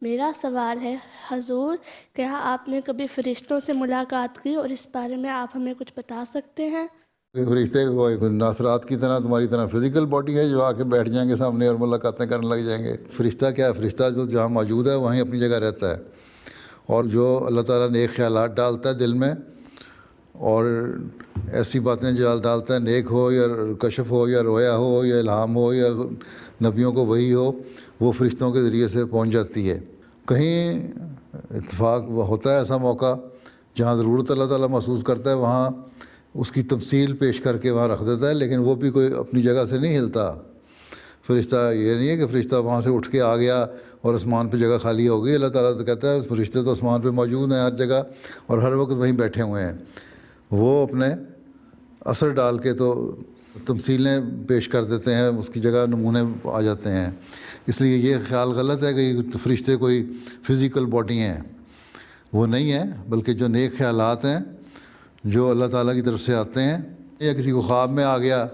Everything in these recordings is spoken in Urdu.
میرا سوال ہے حضور، کیا آپ نے کبھی فرشتوں سے ملاقات کی اور اس بارے میں آپ ہمیں کچھ بتا سکتے ہیں؟ فرشتے کوئی ناصرات کی طرح تمہاری طرح فزیکل باڈی ہے جو آ کے بیٹھ جائیں گے سامنے اور ملاقاتیں کرنے لگ جائیں گے؟ فرشتہ کیا ہے؟ فرشتہ جو جہاں موجود ہے وہیں اپنی جگہ رہتا ہے، اور جو اللہ تعالیٰ نیک خیالات ڈالتا ہے دل میں اور ایسی باتیں جو ڈالتا ہے، نیک ہو یا کشف ہو یا رویا ہو یا الہام ہو یا نبیوں کو وحی ہو، وہ فرشتوں کے ذریعے سے پہنچ جاتی ہے۔ کہیں اتفاق ہوتا ہے ایسا موقع جہاں ضرورت اللہ تعالیٰ محسوس کرتا ہے، وہاں اس کی تمثیل پیش کر کے وہاں رکھ دیتا ہے، لیکن وہ بھی کوئی اپنی جگہ سے نہیں ہلتا۔ فرشتہ یہ نہیں ہے کہ فرشتہ وہاں سے اٹھ کے آ گیا اور آسمان پہ جگہ خالی ہو گئی۔ اللہ تعالیٰ تو کہتا ہے فرشتے تو آسمان پہ موجود ہیں ہر جگہ اور ہر وقت وہیں بیٹھے ہوئے ہیں، وہ اپنے اثر ڈال کے تو تمثیلیں پیش کر دیتے ہیں، اس کی جگہ نمونے آ جاتے ہیں۔ اس لیے یہ خیال غلط ہے کہ فرشتے کوئی فزیکل باڈی ہیں، وہ نہیں ہے، بلکہ جو نیک خیالات ہیں جو اللہ تعالیٰ کی طرف سے آتے ہیں، یا کسی کو خواب میں آ گیا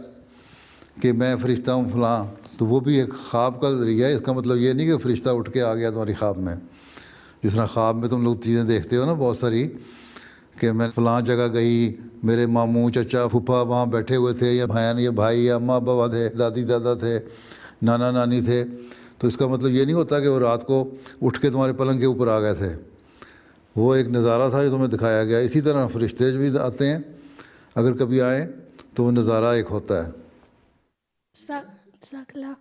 کہ میں فرشتہ ہوں فلاں، تو وہ بھی ایک خواب کا ذریعہ ہے۔ اس کا مطلب یہ نہیں کہ فرشتہ اٹھ کے آ گیا تمہاری خواب میں۔ جس طرح خواب میں تم لوگ چیزیں دیکھتے ہو نا بہت ساری، کہ میں فلاں جگہ گئی، میرے ماموں چچا پھوپھا وہاں بیٹھے ہوئے تھے، یا بہن یا بھائی یا اماں ابا وہاں تھے، دادی دادا تھے، نانا نانی تھے، تو اس کا مطلب یہ نہیں ہوتا کہ وہ رات کو اٹھ کے تمہارے پلنگ کے اوپر آ گئے تھے۔ وہ ایک نظارہ تھا جو تمہیں دکھایا گیا۔ اسی طرح فرشتے بھی آتے ہیں، اگر کبھی آئیں تو وہ نظارہ ایک ہوتا ہے۔ جزاک اللہ۔